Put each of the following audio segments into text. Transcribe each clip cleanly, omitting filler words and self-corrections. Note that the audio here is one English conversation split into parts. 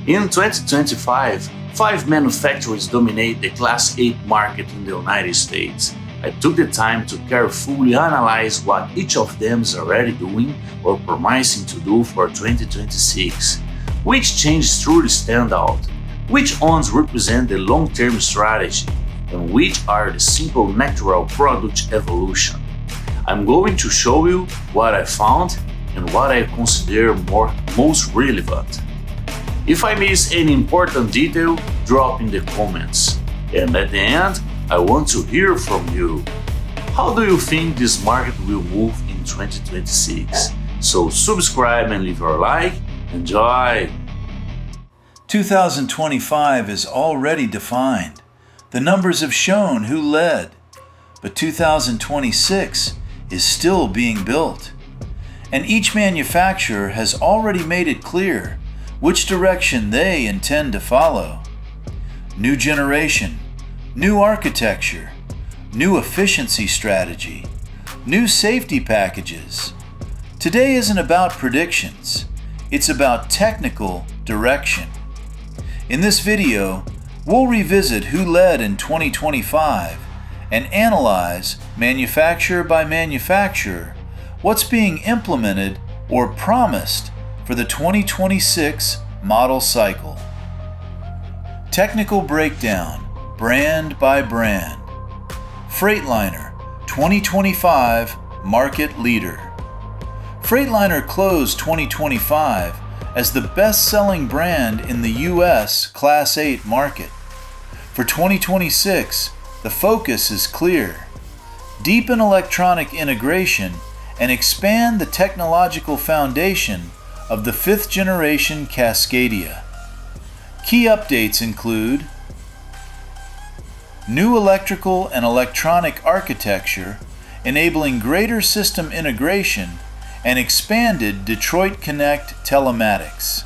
In 2025, 5 manufacturers dominate the Class 8 market in the United States. I took the time to carefully analyze what each of them is already doing or promising to do for 2026. Which changes truly stand out? Which ones represent the long-term strategy? And which are the simple natural product evolution? I'm going to show you what I found and what I consider most relevant. If I miss any important detail, drop in the comments. And at the end, I want to hear from you. How do you think this market will move in 2026? So subscribe and leave your like. Enjoy! 2025 is already defined. The numbers have shown who led. But 2026 is still being built. And each manufacturer has already made it clear which direction they intend to follow. New generation, new architecture, new efficiency strategy, new safety packages. Today isn't about predictions, it's about technical direction. In this video, we'll revisit who led in 2025 and analyze, manufacturer by manufacturer, what's being implemented or promised for the 2026 model cycle. Technical breakdown, brand by brand. Freightliner, 2025 market leader. Freightliner closed 2025 as the best-selling brand in the US Class 8 market. For 2026, the focus is clear. Deepen electronic integration and expand the technological foundation of the 5th generation Cascadia. Key updates include new electrical and electronic architecture enabling greater system integration and expanded Detroit Connect telematics.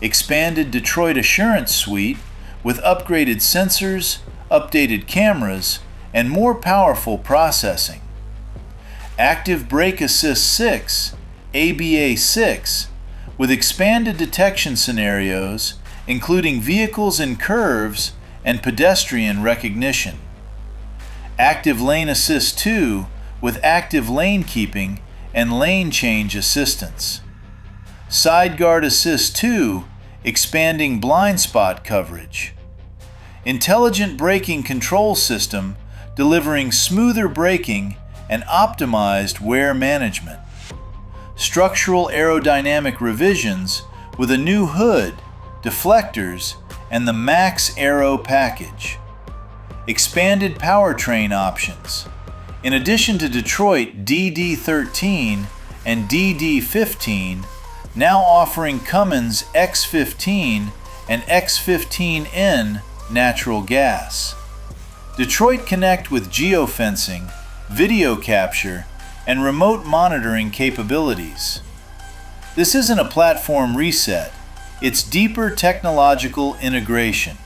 Expanded Detroit Assurance Suite with upgraded sensors, updated cameras, and more powerful processing. Active Brake Assist 6, ABA 6, with expanded detection scenarios including vehicles in curves and pedestrian recognition. Active Lane Assist 2 with active lane keeping and lane change assistance. Side Guard Assist 2, expanding blind spot coverage. Intelligent braking control system delivering smoother braking and optimized wear management. Structural aerodynamic revisions with a new hood, deflectors, and the Max Aero package. Expanded powertrain options. In addition to Detroit DD13 and DD15, now offering Cummins X15 and X15N natural gas. Detroit Connect with geofencing, video capture, and remote monitoring capabilities. This isn't a platform reset, it's deeper technological integration.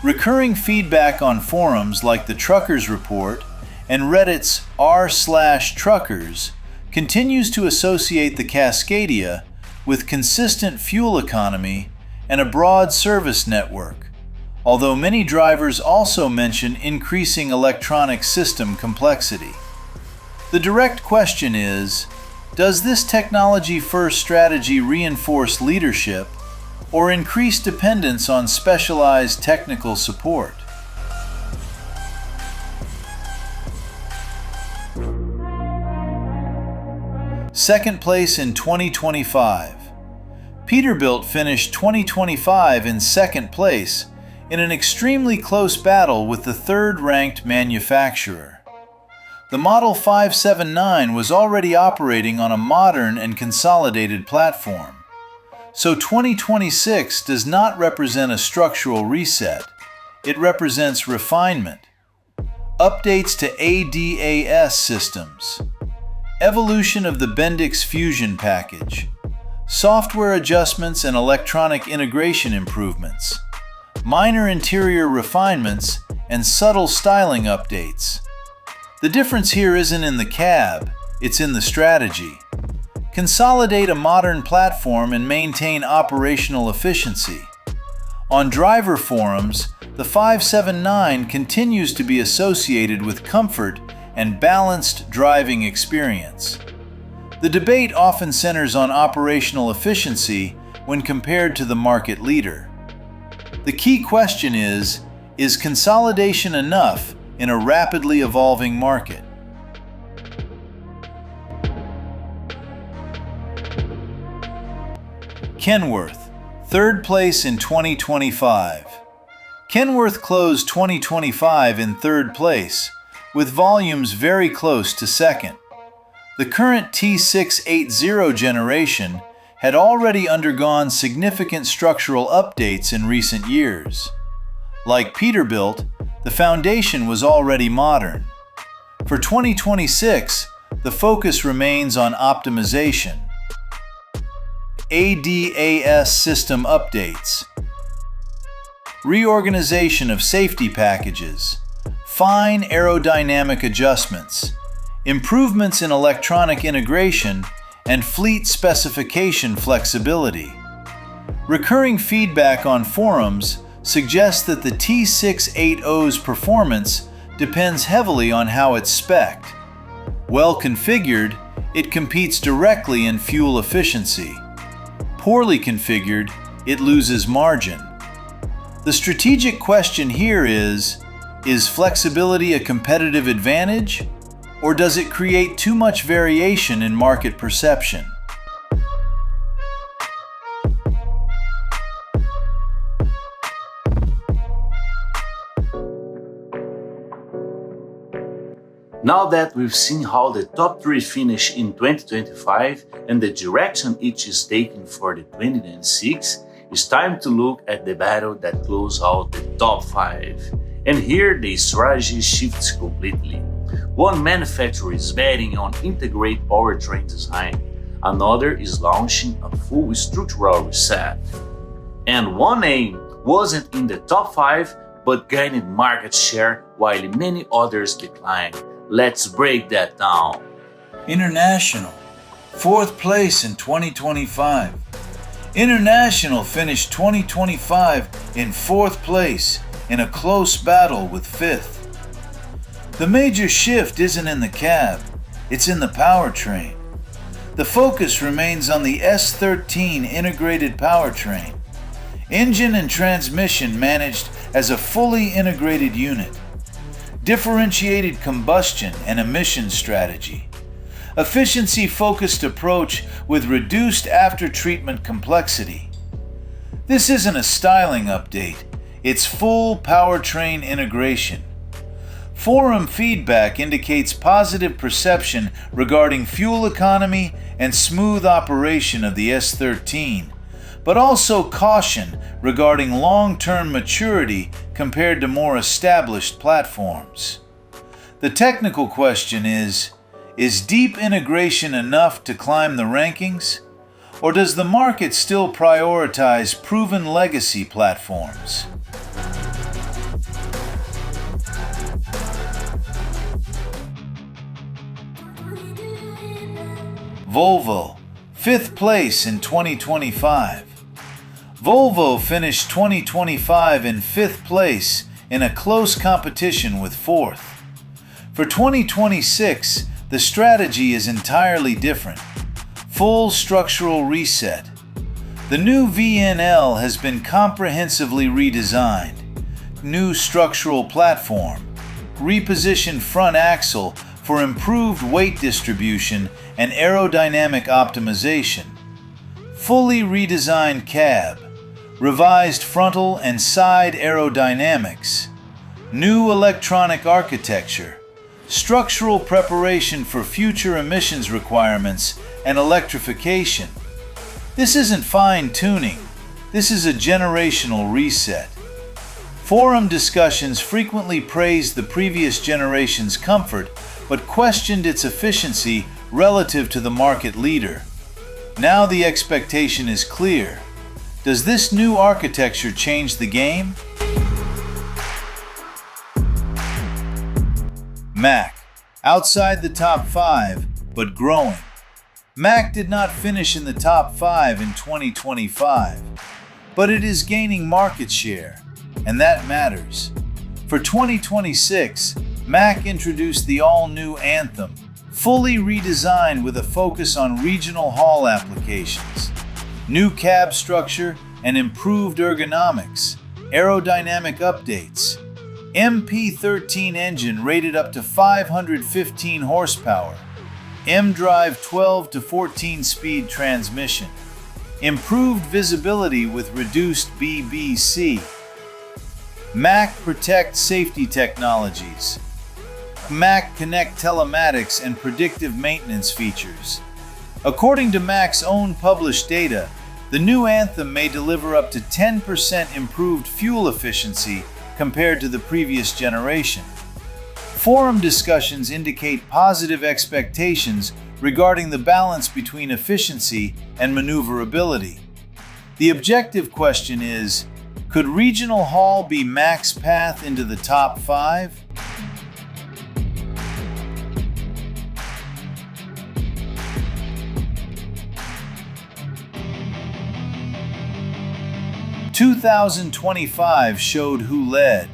Recurring feedback on forums like the Truckers Report and Reddit's r/truckers continues to associate the Cascadia with consistent fuel economy and a broad service network, although many drivers also mention increasing electronic system complexity. The direct question is, does this technology-first strategy reinforce leadership or increase dependence on specialized technical support? Second place in 2025. Peterbilt finished 2025 in second place in an extremely close battle with the third-ranked manufacturer. The Model 579 was already operating on a modern and consolidated platform, so 2026 does not represent a structural reset, it represents refinement. Updates to ADAS systems. Evolution of the Bendix Fusion package. Software adjustments and electronic integration improvements. Minor interior refinements and subtle styling updates. The difference here isn't in the cab, it's in the strategy. consolidate a modern platform and maintain operational efficiency. On driver forums, the 579 continues to be associated with comfort and balanced driving experience. The debate often centers on operational efficiency when compared to the market leader. The key question is consolidation enough in a rapidly evolving market? Kenworth, third place in 2025. Kenworth closed 2025 in third place, with volumes very close to second. The current T680 generation had already undergone significant structural updates in recent years. Like Peterbilt, the foundation was already modern. For 2026, the focus remains on optimization. ADAS system updates, reorganization of safety packages, fine aerodynamic adjustments, improvements in electronic integration, and fleet specification flexibility. Recurring feedback on forums suggests that the T680's performance depends heavily on how it's spec'd. Well configured, it competes directly in fuel efficiency. Poorly configured, it loses margin. The strategic question here is flexibility a competitive advantage, or does it create too much variation in market perception? Now that we've seen how the top 3 finish in 2025 and the direction each is taking for the 2026, it's time to look at the battle that closed out the top 5. And here the strategy shifts completely. One manufacturer is betting on integrated powertrain design, another is launching a full structural reset. And one name wasn't in the top 5 but gained market share while many others declined. Let's break that down. International, fourth place in 2025. International finished 2025 in fourth place in a close battle with fifth. The major shift isn't in the cab, it's in the powertrain. The focus remains on the S13 integrated powertrain. Engine and transmission managed as a fully integrated unit. Differentiated combustion and emission strategy. Efficiency-focused approach with reduced after-treatment complexity. This isn't a styling update, it's full powertrain integration. Forum feedback indicates positive perception regarding fuel economy and smooth operation of the S13, but also caution regarding long-term maturity compared to more established platforms. The technical question is deep integration enough to climb the rankings? Or does the market still prioritize proven legacy platforms? Volvo, fifth place in 2025. Volvo finished 2025 in fifth place in a close competition with fourth. For 2026, the strategy is entirely different. Full structural reset. The new VNL has been comprehensively redesigned. New structural platform. Repositioned front axle for improved weight distribution and aerodynamic optimization. Fully redesigned cab. Revised frontal and side aerodynamics. New electronic architecture. Structural preparation for future emissions requirements and electrification. This isn't fine-tuning, this is a generational reset. Forum discussions frequently praised the previous generation's comfort, but questioned its efficiency relative to the market leader. Now the expectation is clear. Does this new architecture change the game? Mack, outside the top 5, but growing. Mack did not finish in the top 5 in 2025, but it is gaining market share, and that matters. For 2026, Mack introduced the all-new Anthem, fully redesigned with a focus on regional haul applications. New cab structure and improved ergonomics, aerodynamic updates, MP13 engine rated up to 515 horsepower, M-Drive 12 to 14 speed transmission, improved visibility with reduced BBC, Mack Protect safety technologies, Mack Connect telematics and predictive maintenance features. According to Mack's own published data, the new Anthem may deliver up to 10% improved fuel efficiency compared to the previous generation. Forum discussions indicate positive expectations regarding the balance between efficiency and maneuverability. The objective question is, could regional haul be Mack's path into the top 5? "2025 showed who led.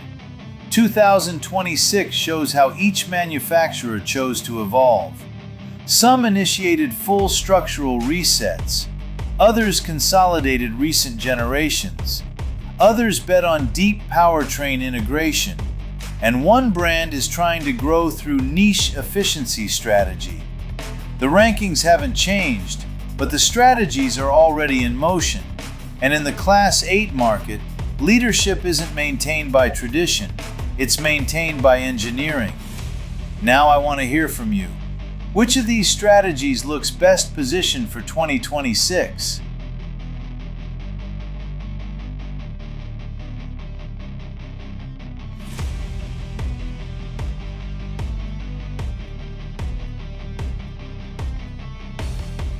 2026 shows how each manufacturer chose to evolve. Some initiated full structural resets. Others consolidated recent generations. Others bet on deep powertrain integration. And one brand is trying to grow through niche efficiency strategy. The rankings haven't changed, but the strategies are already in motion. And in the Class 8 market, leadership isn't maintained by tradition. It's maintained by engineering. Now I want to hear from you. Which of these strategies looks best positioned for 2026?